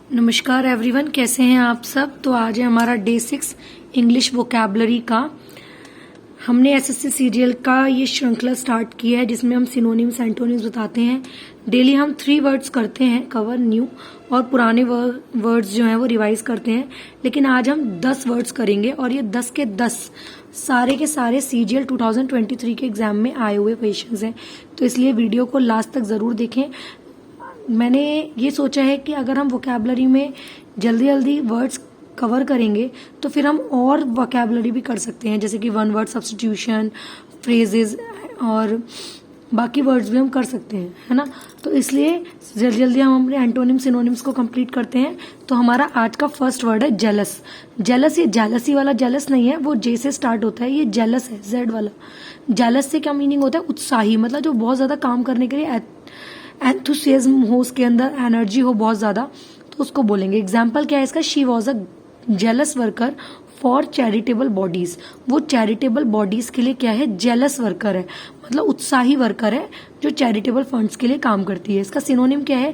नमस्कार एवरीवन, कैसे हैं आप सब। तो आज है हमारा डे 6 इंग्लिश वोकैबुलरी का। हमने एसएससी सीरियल का ये श्रृंखला स्टार्ट किया है जिसमें हम सिनोनिम्स एंटोनिम्स बताते हैं। डेली हम 3 वर्ड्स करते हैं कवर, न्यू, और पुराने वर्ड्स जो हैं वो रिवाइज करते हैं। लेकिन आज हम 10 वर्ड्स करेंगे और ये 10 के 10 सारे के सारे सीजीएल 2023 के एग्जाम में आए हुए क्वेश्चंस हैं। तो इसलिए वीडियो को लास्ट तक जरूर देखें। मैंने ये सोचा है कि अगर हम वोकैबुलरी में जल्दी जल्दी वर्ड्स कवर करेंगे तो फिर हम और वोकैबुलरी भी कर सकते हैं, जैसे कि वन वर्ड सब्स्टिट्यूशन, फ्रेजेस और बाकी वर्ड्स भी हम कर सकते हैं, है ना। तो इसलिए जल्दी जल्दी हम अपने एंटोनिम सिनोनिम्स को कंप्लीट करते हैं। तो हमारा आज का फर्स्ट वर्ड है जेलस। जेलस, ये जेलसी वाला जेलस नहीं है, वो जे से स्टार्ट होता है, ये जेलस है, जेड वाला। जेलस से क्या मीनिंग होता है? उत्साही, मतलब जो बहुत ज्यादा काम करने के लिए एंथुसियाज्म हो, उसके अंदर एनर्जी हो बहुत ज्यादा, तो उसको बोलेंगे। एग्जाम्पल क्या है इसका? She was a jealous worker for charitable bodies. वो चैरिटेबल बॉडीज के लिए क्या है? जेलस वर्कर है, मतलब उत्साही वर्कर है जो चैरिटेबल फंड्स के लिए काम करती है। इसका सिनोनिम क्या है?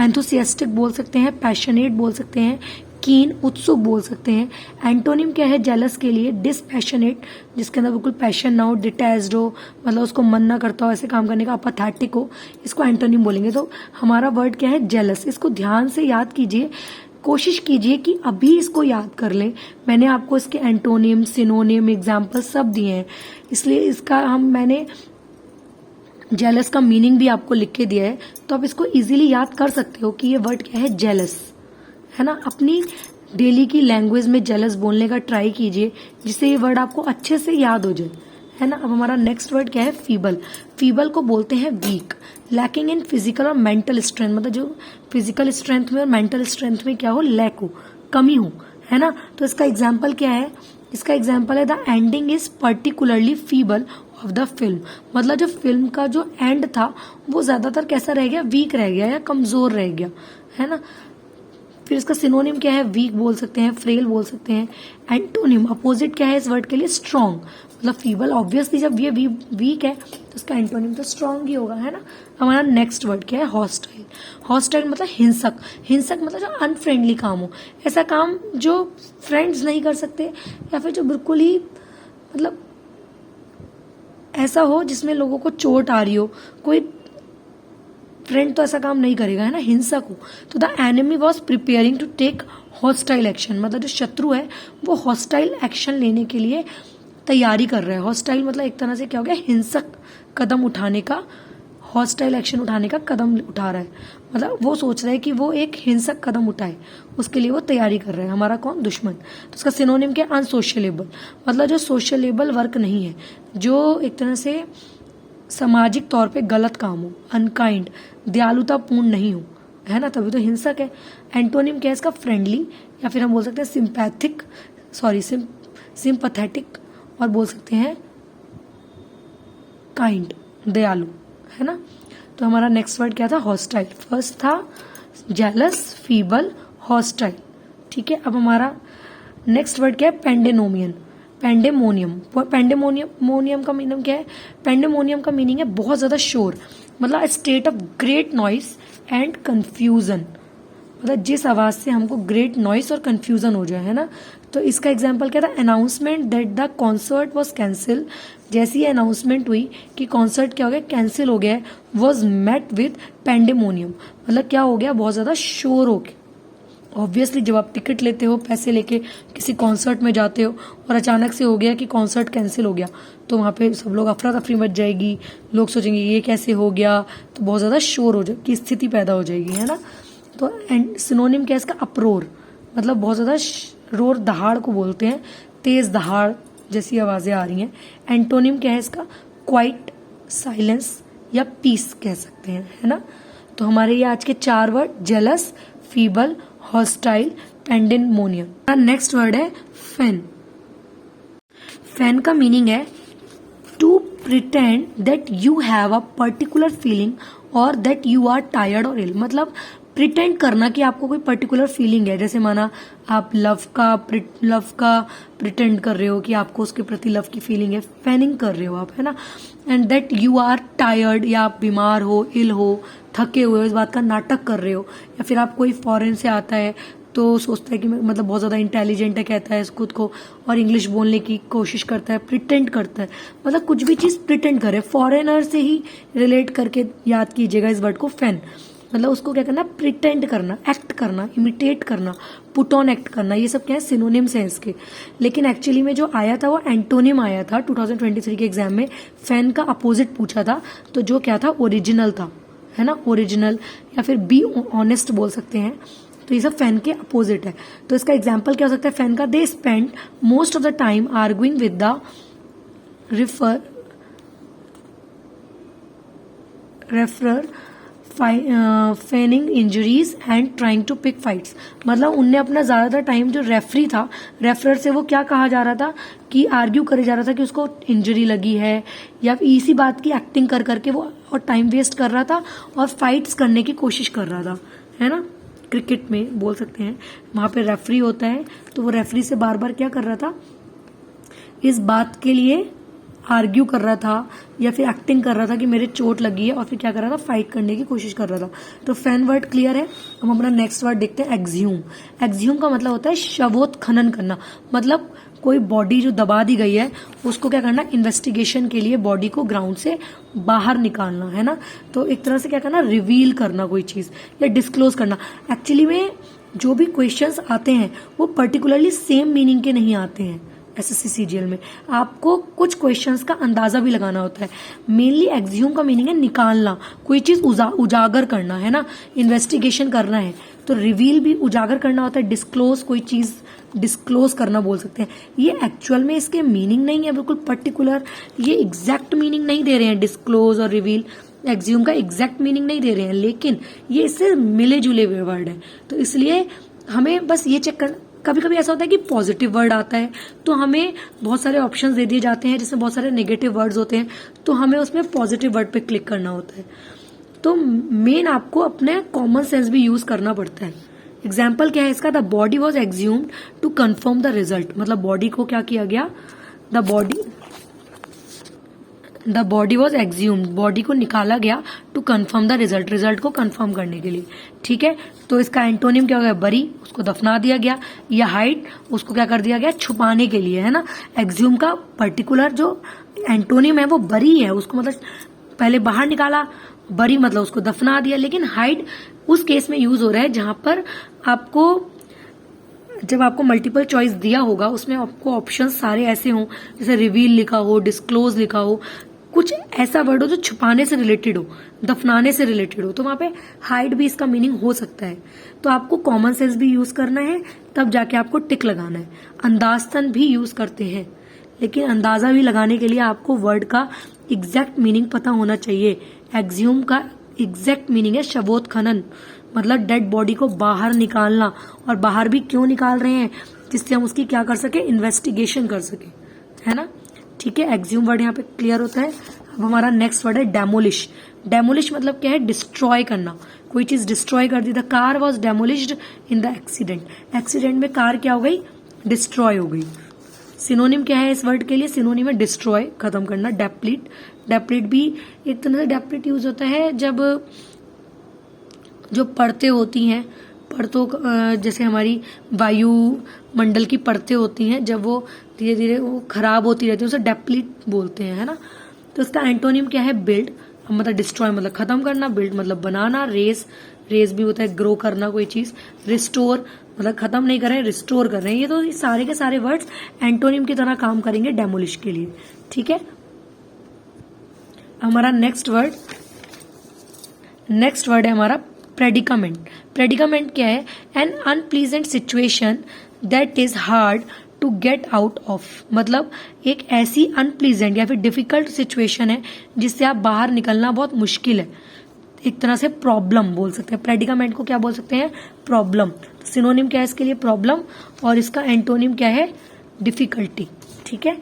एंथुसियास्टिक बोल सकते हैं, पैशनेट बोल सकते हैं, कीन, उत्सुक बोल सकते हैं। एंटोनिम क्या है जेलस के लिए? डिसपैशनेट, जिसके अंदर बिल्कुल पैशन ना हो, डिटैच्ड हो, मतलब उसको मन ना करता हो ऐसे काम करने का, अपैथेटिक हो, इसको एंटोनिम बोलेंगे। तो हमारा वर्ड क्या है? जेलस। इसको ध्यान से याद कीजिए, कोशिश कीजिए कि अभी इसको याद कर लें। मैंने आपको इसके एंटोनिम, सिनोनिम, एग्जाम्पल सब दिए हैं, इसलिए इसका मैंने जेलस का मीनिंग भी आपको लिख के दिया है, तो आप इसको इजीली याद कर सकते हो कि ये वर्ड क्या है? जेलस, है ना। अपनी डेली की लैंग्वेज में जेलस बोलने का ट्राई कीजिए, जिससे ये वर्ड आपको अच्छे से याद हो जाए, है ना। अब हमारा नेक्स्ट वर्ड क्या है? फीबल। फीबल को बोलते हैं वीक, लैकिंग इन फिजिकल और मेंटल स्ट्रेंथ, मतलब जो फिजिकल स्ट्रेंथ में और मेंटल स्ट्रेंथ में क्या हो? लैक हो, कमी हो, है ना। तो इसका एग्जाम्पल क्या है? इसका एग्जाम्पल है the ending is particularly feeble of the film, मतलब जो फिल्म का जो एंड था वो ज्यादातर कैसा रह गया? वीक रह गया या कमजोर रह गया, है ना। फिर इसका सिनोनिम क्या है? वीक बोल सकते हैं, फ्रेल बोल सकते हैं। एंटोनिम, अपोजिट क्या है इस वर्ड के लिए? स्ट्रॉन्ग, मतलब फीबल ऑब्वियसली जब ये वीक है तो इसका एंटोनिम तो स्ट्रॉन्ग ही होगा, है ना। हमारा नेक्स्ट वर्ड क्या है? हॉस्टाइल। हॉस्टाइल मतलब हिंसक। हिंसक मतलब जो अनफ्रेंडली काम हो, ऐसा काम जो फ्रेंड्स नहीं कर सकते, या फिर जो बिल्कुल ही मतलब ऐसा हो जिसमें लोगों को चोट आ रही हो। कोई फ्रेंड तो ऐसा काम नहीं करेगा, है ना, हिंसक हो। तो the enemy was preparing to take hostile action, मतलब जो शत्रु है वो हॉस्टाइल एक्शन लेने के लिए तैयारी कर रहा है। हॉस्टाइल मतलब एक तरह से क्या हो गया? हिंसक कदम उठाने का, हॉस्टाइल एक्शन उठाने का कदम उठा रहा है, मतलब वो सोच रहा है कि वो एक हिंसक कदम उठाए, उसके लिए वो तैयारी कर रहा है। हमारा कौन? दुश्मन। तो उसका सिनोनिम क्या? अनसोशलेबल, मतलब जो सोशलेबल वर्क नहीं है, जो एक तरह से सामाजिक तौर पे गलत काम हो, अनकाइंड, दयालुतापूर्ण नहीं हो, है ना, तभी तो हिंसक है। एंटोनिम क्या है इसका? फ्रेंडली, या फिर हम बोल सकते हैं सिंपैथिक, सिंपैथेटिक, और बोल सकते हैं काइंड, दयालु, है ना। तो हमारा नेक्स्ट वर्ड क्या था? हॉस्टाइल। फर्स्ट था जेलस, फीबल, हॉस्टाइल, ठीक है। अब हमारा नेक्स्ट वर्ड क्या है? पेंडेनोमियन, पेंडेमोनियम। पेंडेमोनियम का मीनिंग क्या है? पेंडेमोनियम का मीनिंग है बहुत ज्यादा शोर, मतलब state of great noise and confusion, मतलब जिस आवाज से हमको ग्रेट नॉइस और कंफ्यूजन हो जाए, है ना। तो इसका एग्जांपल क्या था? Announcement that the concert was cancel. जैसी अनाउंसमेंट हुई कि कॉन्सर्ट क्या हो गया? कैंसिल हो गया, वाज मेट विद पेंडेमोनियम, मतलब क्या हो गया? बहुत ज्यादा शोर हो गया। ऑब्वियसली जब आप टिकट लेते हो पैसे लेके किसी कॉन्सर्ट में जाते हो और अचानक से हो गया कि कॉन्सर्ट कैंसिल हो गया, तो वहाँ पे सब लोग अफरा तफरी मच जाएगी, लोग सोचेंगे ये कैसे हो गया, तो बहुत ज़्यादा शोर हो जाए की स्थिति पैदा हो जाएगी, है ना। तो सिनोनिम क्या है इसका? अप्रोर, मतलब बहुत ज़्यादा रोर, दहाड़ को बोलते हैं, तेज दहाड़ जैसी आवाज़ें आ रही हैं। एंटोनिम क्या है इसका? क्वाइट, साइलेंस, या पीस कह सकते हैं, है ना। तो हमारे ये आज के 4 word: jealous, feeble, hostile, pandemonium. Next word है फैन। फैन का मीनिंग है to pretend that you have a particular feeling और दैट यू आर टायर्ड और इल, मतलब प्रिटेंड करना कि आपको कोई पर्टिकुलर फीलिंग है, जैसे माना आप लव का प्रिटेंड कर रहे हो कि आपको उसके प्रति लव की फीलिंग है, फैनिंग कर रहे हो आप, है ना। And that you are tired, या आप बीमार हो, इल हो, थके हुए हो, इस बात का नाटक कर रहे हो। या फिर आप कोई फॉरेन से आता है तो सोचता है कि मैं मतलब बहुत ज्यादा इंटेलिजेंट है, कहता है खुद को, और इंग्लिश बोलने की कोशिश करता है, प्रिटेंड करता है, मतलब कुछ भी चीज प्रिटेंड करे। फॉरेनर से ही रिलेट करके याद कीजिएगा इस वर्ड को, फैन, मतलब उसको क्या करना, प्रिटेंड करना, एक्ट करना, इमिटेट करना, पुट ऑन एक्ट करना, ये सब क्या है, सिनोनिम्स हैं इसके। लेकिन एक्चुअली में जो आया था वो एंटोनिम आया था 2023 के एग्जाम में, फैन का अपोजिट पूछा था, तो जो क्या था, ओरिजिनल था, है ना, ओरिजिनल, या फिर बी ऑनेस्ट बोल सकते हैं। तो ये सब फैन के अपोजिट है। तो इसका एग्जाम्पल क्या हो सकता है फैन का, they spend most of the time arguing with the referee feigning injuries and trying to pick fights, मतलब उनने अपना ज्यादातर टाइम, जो रेफरी था, रेफरर से वो क्या कहा जा रहा था कि आर्ग्यू करे जा रहा था कि उसको इंजरी लगी है, या इसी बात की एक्टिंग कर करके वो और टाइम वेस्ट कर रहा था और फाइट्स करने की कोशिश कर रहा था, है ना। क्रिकेट में बोल सकते हैं, वहां पे रेफरी होता है, तो वो रेफरी से बार बार क्या कर रहा था, इस बात के लिए आर्ग्यू कर रहा था या फिर एक्टिंग कर रहा था कि मेरे चोट लगी है, और फिर क्या कर रहा था, फाइट करने की कोशिश कर रहा था। तो फैन वर्ड क्लियर है। हम अपना नेक्स्ट वर्ड देखते हैं, एक्ज्यूम। एक्ज्यूम का मतलब होता है शवोत्खनन करना, मतलब कोई बॉडी जो दबा दी गई है उसको क्या करना, इन्वेस्टिगेशन के लिए बॉडी को ग्राउंड से बाहर निकालना, है ना। तो एक तरह से क्या करना, रिवील करना कोई चीज या डिस्क्लोज करना। एक्चुअली में जो भी क्वेश्चंस आते हैं वो पर्टिकुलरली सेम मीनिंग के नहीं आते हैं एसएससी सीजीएल में, आपको कुछ क्वेश्चंस का अंदाजा भी लगाना होता है। मेनली एक्ज्यूम का मीनिंग है निकालना, कोई चीज उजागर करना, है ना, इन्वेस्टिगेशन करना है। तो रिवील भी उजागर करना होता है, डिस्क्लोज कोई चीज डिस्क्लोज करना बोल सकते हैं। ये एक्चुअल में इसके मीनिंग नहीं है बिल्कुल पर्टिकुलर, ये एग्जैक्ट मीनिंग नहीं दे रहे हैं, डिस्क्लोज और रिवील एक्ज्यूम का एग्जैक्ट मीनिंग नहीं दे रहे हैं, लेकिन ये इससे मिले जुले हुए वर्ड है। तो इसलिए हमें बस ये चेक करना, कभी कभी ऐसा होता है कि पॉजिटिव वर्ड आता है तो हमें बहुत सारे ऑप्शंस दे दिए जाते हैं जिसमें बहुत सारे नेगेटिव वर्ड्स होते हैं, तो हमें उसमें पॉजिटिव वर्ड पे क्लिक करना होता है। तो मेन आपको अपने कॉमन सेंस भी यूज करना पड़ता है। एग्जाम्पल क्या है इसका, the body was exhumed to confirm the result, मतलब बॉडी को क्या किया गया, the body was exhumed, body को निकाला गया to confirm the result, result को कंफर्म करने के लिए, ठीक है। तो इसका एंटोनिम क्या हो गया, बरी, उसको दफना दिया गया, या हाइड, उसको क्या कर दिया गया, छुपाने के लिए, है ना। एग्ज्यूम का पर्टिकुलर जो एंटोनिम है वो बरी है, उसको मतलब पहले बाहर निकाला, बरी मतलब उसको दफना दिया। लेकिन हाइड उस केस में यूज हो रहा है जहां पर आपको, जब आपको मल्टीपल चॉइस दिया होगा उसमें आपको ऑप्शन सारे ऐसे हों, जैसे रिवील लिखा हो, डिस्क्लोज लिखा हो, कुछ ऐसा वर्ड हो जो छुपाने से रिलेटेड हो, दफनाने से रिलेटेड हो, तो वहां पे हाइड भी इसका मीनिंग हो सकता है। तो आपको कॉमन सेंस भी यूज करना है, तब जाके आपको टिक लगाना है। अंदाजतन भी यूज करते हैं, लेकिन अंदाजा भी लगाने के लिए आपको वर्ड का एग्जैक्ट मीनिंग पता होना चाहिए। एक्ज्यूम का एग्जैक्ट मीनिंग है शवोत्खनन, मतलब डेड बॉडी को बाहर निकालना, और बाहर भी क्यों निकाल रहे हैं, जिससे हम उसकी क्या कर सके, इन्वेस्टिगेशन कर सके, है ना। ठीक है, एक्ज्यूम वर्ड यहाँ पे क्लियर होता है। अब हमारा नेक्स्ट वर्ड है डेमोलिश। डेमोलिश मतलब क्या है, डिस्ट्रॉय करना, कोई चीज डिस्ट्रॉय कर दी। The car was demolished in the accident, accident में कार क्या हो गई, डिस्ट्रॉय हो गई। सिनोनिम क्या है इस वर्ड के लिए, सिनोनिम है डिस्ट्रॉय, खत्म करना, डेप्लीट। डेप्लीट भी एक तरह से डेप्लीट यूज होता है जब जो परतें होती हैं, परतों जैसे हमारी वायु मंडल की परतें होती हैं, जब वो धीरे धीरे वो खराब होती रहती है उसे डेप्लीट बोलते हैं, है ना। तो इसका एंटोनिम क्या है, बिल्ड, मतलब डिस्ट्रॉय मतलब खत्म करना, बिल्ड मतलब बनाना, रेस, रेस भी होता है ग्रो करना कोई चीज, रिस्टोर मतलब खत्म नहीं कर रहे हैं, रिस्टोर कर रहे हैं। ये तो सारे के सारे वर्ड्स एंटोनिम की तरह काम करेंगे डेमोलिश के लिए, ठीक है। हमारा नेक्स्ट वर्ड है हमारा प्रेडिकामेंट। प्रेडिकामेंट क्या है, an unpleasant situation that is hard to get out of, मतलब एक ऐसी अनप्लीजेंट या फिर डिफिकल्ट सिचुएशन है जिससे आप बाहर निकलना बहुत मुश्किल है, एक तरह से प्रॉब्लम बोल सकते हैं। प्रेडिकामेंट को क्या बोल सकते हैं, प्रॉब्लम। सिनोनिम क्या है इसके लिए, प्रॉब्लम, और इसका एंटोनिम क्या है, डिफिकल्टी, ठीक है।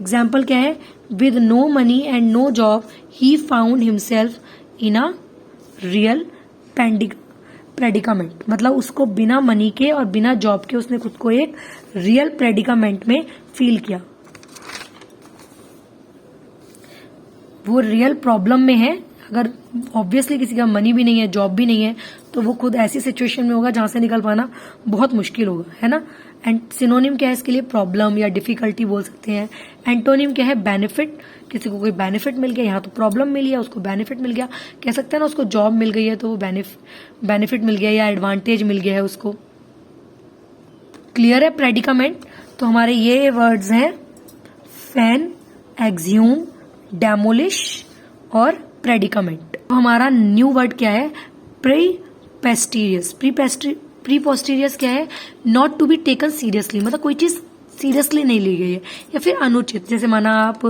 एग्जाम्पल क्या है, with no money and no job he found himself in a real predicament, मतलब उसको बिना मनी के और बिना जॉब के उसने खुद को एक रियल प्रेडिकामेंट में फील किया, वो रियल प्रॉब्लम में है। अगर ऑब्वियसली किसी का मनी भी नहीं है, जॉब भी नहीं है, तो वो खुद ऐसी सिचुएशन में होगा जहां से निकल पाना बहुत मुश्किल होगा, है ना। एंड सिनोनिम क्या है इसके लिए? प्रॉब्लम या डिफिकल्टी बोल सकते हैं। एंटोनिम क्या है? बेनिफिट, किसी को कोई बेनिफिट मिल गया, यहाँ तो प्रॉब्लम मिली है, उसको बेनिफिट मिल गया, कह सकते हैं ना उसको जॉब मिल गई है तो वो बेनिफिट मिल गया या एडवांटेज मिल गया है उसको। क्लियर है प्रेडिकामेंट? तो हमारे ये वर्ड्स हैं फैन, एक्ज्यूम, डेमोलिश और प्रेडिकामेंट। तो हमारा न्यू वर्ड क्या है? प्रीपोस्टीरियस। प्रीपोस्टीरियस क्या है? Not to be taken seriously, मतलब कोई चीज सीरियसली नहीं ली गई है या फिर अनुचित। जैसे माना आप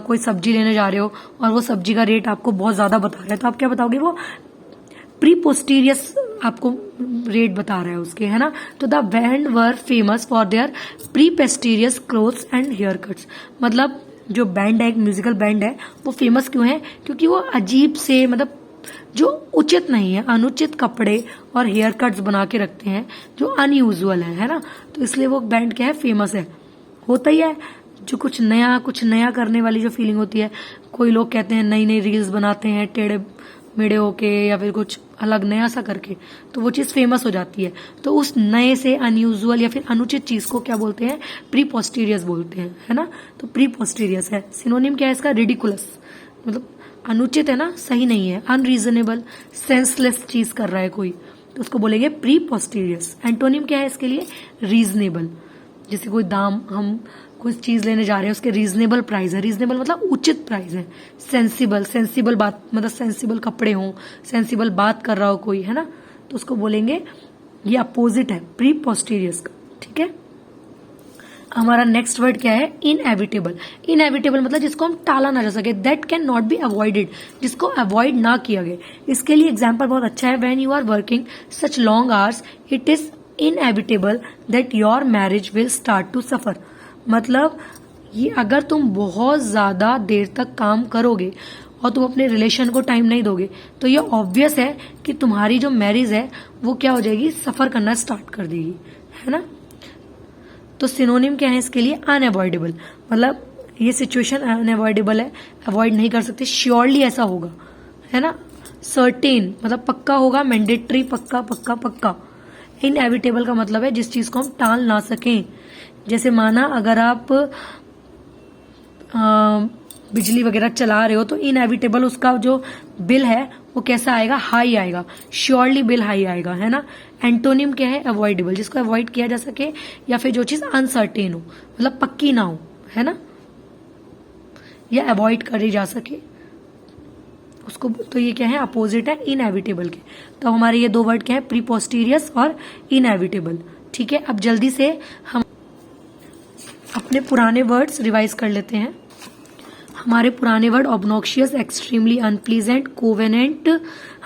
कोई सब्जी लेने जा रहे हो और वो सब्जी का रेट आपको बहुत ज्यादा बता रहा है, तो आप क्या बताओगे? वो प्रीपोस्टीरियस आपको रेट बता रहा है उसके, है ना। तो the band were famous for their preposterous clothes and hair cuts, मतलब जो बैंड है, एक म्यूजिकल बैंड है, वो फेमस क्यों है? क्योंकि वो अजीब से, मतलब जो उचित नहीं है, अनुचित कपड़े और हेयर कट्स बना के रखते हैं जो अनयूजुअल है ना। तो इसलिए वो बैंड क्या है? फेमस है। होता ही है जो कुछ नया करने वाली जो फीलिंग होती है। कोई लोग कहते हैं नई नई रील्स बनाते हैं टेढ़े मेढ़े होके या फिर कुछ अलग नया सा करके, तो वो चीज फेमस हो जाती है। तो उस नए से अनयूजुअल या फिर अनुचित चीज को क्या बोलते हैं? प्रीपोस्टीरियस बोलते हैं, है ना। तो प्रीपोस्टीरियस है। सिनोनिम क्या है इसका? रिडिकुलस, मतलब अनुचित है ना, सही नहीं है, अनरीजनेबल, सेंसलेस चीज कर रहा है कोई, तो उसको बोलेंगे प्रीपोस्टीरियस। एंटोनिम क्या है इसके लिए? रीजनेबल। जैसे कोई दाम, हम कोई चीज लेने जा रहे हैं, उसके रीजनेबल प्राइस है, रीजनेबल मतलब उचित प्राइस है। सेंसिबल बात, मतलब सेंसिबल कपड़े हों, सेंसिबल बात कर रहा हो कोई, है ना, तो उसको बोलेंगे, ये अपोजिट है प्रीपोस्टीरियस का, ठीक है। हमारा नेक्स्ट वर्ड क्या है? इनएविटेबल। इनएविटेबल मतलब जिसको हम टाला ना जा सके, that can not be avoided, जिसको अवॉइड ना किया गया। इसके लिए एग्जाम्पल बहुत अच्छा है, when you are working such long hours it is inevitable that your marriage will start to suffer. मतलब ये अगर तुम बहुत ज्यादा देर तक काम करोगे और तुम अपने रिलेशन को टाइम नहीं दोगे, तो ये ऑब्वियस है कि तुम्हारी जो मैरिज है वो क्या हो जाएगी? सफर करना स्टार्ट कर देगी, है ना। तो सिनोनिम क्या है इसके लिए? अनअवॉइडेबल, मतलब ये सिचुएशन अनअवॉइडेबल है, अवॉइड नहीं कर सकते, श्योरली ऐसा होगा, है ना। सर्टेन मतलब पक्का होगा, मैंडेटरी पक्का पक्का पक्का। इनएविटेबल का मतलब है जिस चीज को हम टाल ना सकें। जैसे माना अगर आप बिजली वगैरह चला रहे हो तो इनएविटेबल उसका जो बिल है वो कैसा आएगा? हाई आएगा, श्योरली बिल हाई आएगा, है ना। एंटोनिम क्या है? अवॉइडेबल, जिसको अवॉइड किया जा सके या फिर जो चीज अनसर्टेन हो, मतलब पक्की ना हो, है ना, या अवॉइड करी जा सके उसको, तो ये क्या है? अपोजिट है इनएविटेबल के। तो हमारे ये दो वर्ड क्या है? प्रीपोस्टीरियस और इनएविटेबल, ठीक है। अब जल्दी से हम अपने पुराने वर्ड्स रिवाइज कर लेते हैं। हमारे पुराने word obnoxious, extremely unpleasant, covenant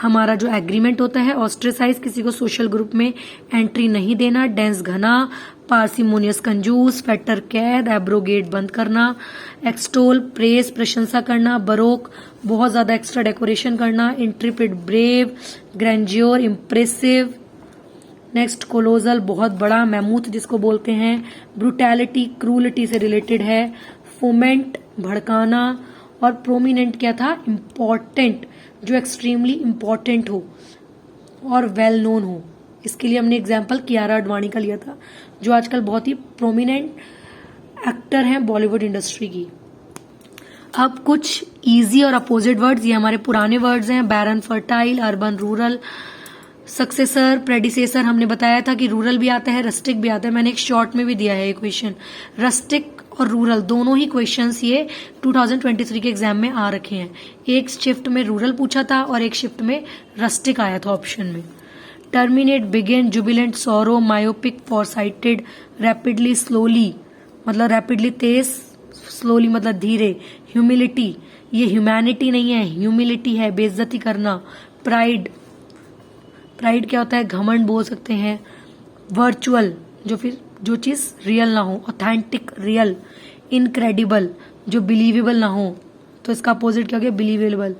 हमारा जो एग्रीमेंट होता है, ऑस्ट्रेसाइज किसी को सोशल ग्रुप में एंट्री नहीं देना, डेंस घना, पार्सिमोनियस कंजूस, फेटर कैद, एब्रोगेट बंद करना, एक्सटोल प्रेस प्रशंसा करना, बरोक बहुत ज्यादा एक्स्ट्रा डेकोरेशन करना, इंट्रिपिड brave, grandeur impressive, next colossal बहुत बड़ा, मैमूथ जिसको बोलते हैं, ब्रुटैलिटी क्रूलिटी से रिलेटेड है, फोमेंट भड़काना, और प्रोमिनेंट क्या था? इम्पॉर्टेंट, जो एक्सट्रीमली इम्पॉर्टेंट हो और वेल नोन हो। इसके लिए हमने एग्जाम्पल कियारा अडवाणी का लिया था, जो आजकल बहुत ही प्रोमिनेंट एक्टर हैं बॉलीवुड इंडस्ट्री की। अब कुछ इजी और अपोजिट वर्ड्स, ये हमारे पुराने वर्ड्स हैं, barren, fertile, urban, rural, successor, predecessor. हमने बताया था कि रूरल भी आता है, रस्टिक भी आता है, मैंने एक शॉर्ट में भी दिया है ये क्वेश्चन। रस्टिक और रूरल दोनों ही क्वेश्चंस ये 2023 के एग्जाम में आ रखे हैं। एक शिफ्ट में रूरल पूछा था और एक शिफ्ट में रस्टिक आया था ऑप्शन में। Terminate, begin, jubilant, sorrow, myopic, foresighted, rapidly, slowly मतलब रैपिडली तेज, स्लोली मतलब धीरे, ह्यूमिलिटी ये ह्यूमैनिटी नहीं है, ह्यूमिलिटी है, बेइज्जती करना, प्राइड, प्राइड क्या होता है? घमंड बोल सकते हैं, वर्चुअल जो चीज रियल ना हो, ऑथेंटिक रियल, इनक्रेडिबल जो बिलीवेबल ना हो, तो इसका अपोजिट क्या हो गया? बिलीवेबल,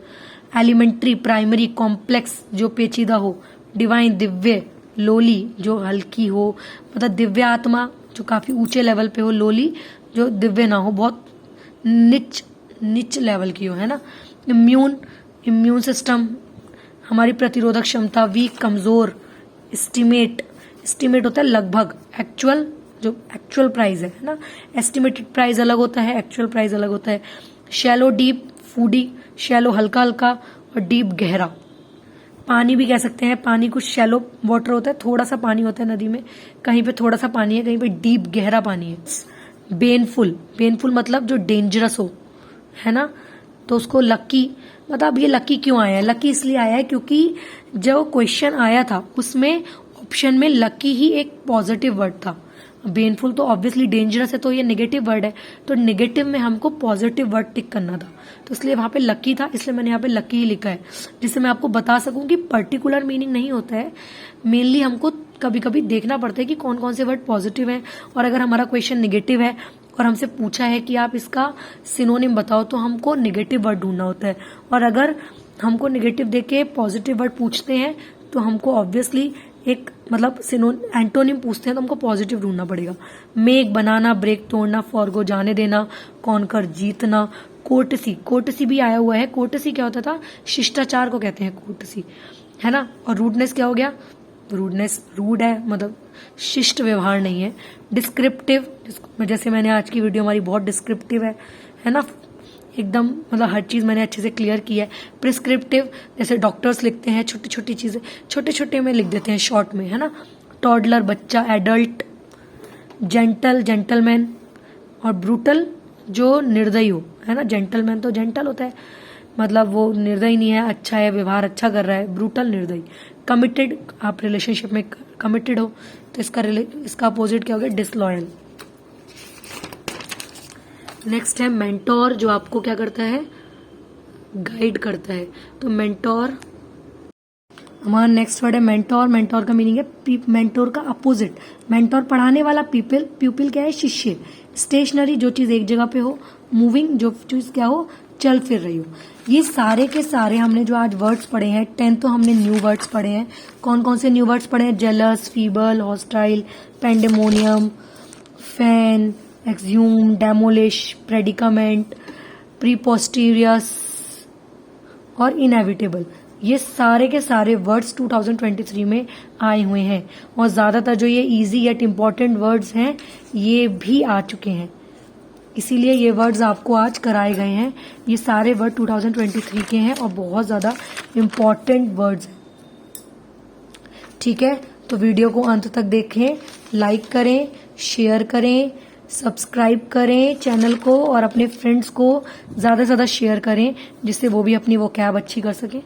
एलिमेंट्री, प्राइमरी, कॉम्प्लेक्स जो पेचीदा हो, डिवाइन दिव्य, लोली जो हल्की हो, मतलब दिव्य आत्मा जो काफी ऊंचे लेवल पे हो, लोली जो दिव्य ना हो, बहुत निच लेवल की हो, है ना। इम्यून सिस्टम, हमारी प्रतिरोधक क्षमता, वीक कमजोर, एस्टिमेट होता है लगभग, एक्चुअल जो एक्चुअल प्राइस है ना, एस्टिमेटेड प्राइस अलग होता है, एक्चुअल प्राइस अलग होता है। शैलो डीप, फूडी, शैलो हल्का हल्का और डीप गहरा। पानी भी कह सकते हैं, पानी कुछ शैलो वाटर होता है, थोड़ा सा पानी होता है नदी में, कहीं पे थोड़ा सा पानी है, कहीं पे डीप गहरा पानी है। बेनफुल मतलब जो डेंजरस हो, है ना। तो उसको लकी, मतलब ये लकी क्यों आया है? लकी इसलिए आया है क्योंकि जो क्वेश्चन आया था उसमें ऑप्शन में लकी ही एक पॉजिटिव वर्ड था। बेनफुल तो ऑब्वियसली डेंजरस है, तो ये नेगेटिव वर्ड है, तो नेगेटिव में हमको पॉजिटिव वर्ड टिक करना था, तो इसलिए वहां पे लकी था, इसलिए मैंने यहाँ पे लकी ही लिखा है, जिससे मैं आपको बता सकूं कि पर्टिकुलर मीनिंग नहीं होता है। मेनली हमको कभी कभी देखना पड़ता है कि कौन कौन से वर्ड पॉजिटिव है, और अगर हमारा क्वेश्चन नेगेटिव है और हमसे पूछा है कि आप इसका सिनोनिम बताओ, तो हमको नेगेटिव वर्ड ढूंढना होता है। और अगर हमको नेगेटिव देके पॉजिटिव वर्ड पूछते हैं तो हमको ऑब्वियसली एक मतलब एंटोनिम पूछते हैं तो हमको पॉजिटिव ढूंढना पड़ेगा। मेक बनाना, ब्रेक तोड़ना, फॉरगो जाने देना, कॉन्कर जीतना, कोर्टसी भी आया हुआ है। कोर्टसी क्या होता था? शिष्टाचार को कहते हैं कोर्टसी, है ना। और रूडनेस क्या हो गया? रूडनेस रूड है, मतलब शिष्ट व्यवहार नहीं है। डिस्क्रिप्टिव, जैसे मैंने आज की वीडियो हमारी बहुत डिस्क्रिप्टिव है ना, एकदम मतलब हर चीज मैंने अच्छे से क्लियर की है। प्रिस्क्रिप्टिव, जैसे डॉक्टर्स लिखते हैं छोटी छोटी चीजें, छोटे छोटे में लिख देते हैं शॉर्ट में, है ना। टॉडलर बच्चा, एडल्ट। जेंटल जेंटलमैन, और ब्रूटल जो निर्दयी हो, है ना। जेंटलमैन तो जेंटल होता है, मतलब वो निर्दयी नहीं है, अच्छा है, व्यवहार अच्छा कर रहा है। ब्रूटल निर्दयी। कमिटेड, आप रिलेशनशिप में कमिटेड हो, तो इसका अपोजिट क्या हो गया? डिसलॉयल। नेक्स्ट है मेंटोर, जो आपको क्या करता है? गाइड करता है। तो मेंटोर, हमारा नेक्स्ट वर्ड है मेंटोर। मेंटोर का मीनिंग है मेंटोर का अपोजिट। मेंटोर पढ़ाने वाला, प्यूपिल क्या है? शिष्य। स्टेशनरी, जो चीज एक जगह पे हो। मूविंग, जो चीज क्या हो? चल फिर रही हो। ये सारे के सारे हमने जो आज वर्ड्स पढ़े हैं, 10 तो हमने न्यू वर्ड्स पढ़े हैं। कौन कौन से न्यू वर्ड्स पढ़े हैं? Jealous, feeble, hostile, pandemonium, fan, exhume, demolish, predicament, preposterous और इनएविटेबल। ये सारे के सारे वर्ड्स 2023 में आए हुए हैं, और ज्यादातर जो ये इजी यट इम्पोर्टेंट वर्ड्स हैं ये भी आ चुके हैं, इसीलिए ये वर्ड्स आपको आज कराए गए हैं। ये सारे वर्ड 2023 के हैं और बहुत ज्यादा इम्पोर्टेंट वर्ड्स हैं। ठीक है, तो वीडियो को अंत तक देखें, लाइक करें, शेयर करें, सब्सक्राइब करें चैनल को, और अपने फ्रेंड्स को ज्यादा से ज्यादा शेयर करें, जिससे वो भी अपनी वोकैब अच्छी कर सकें।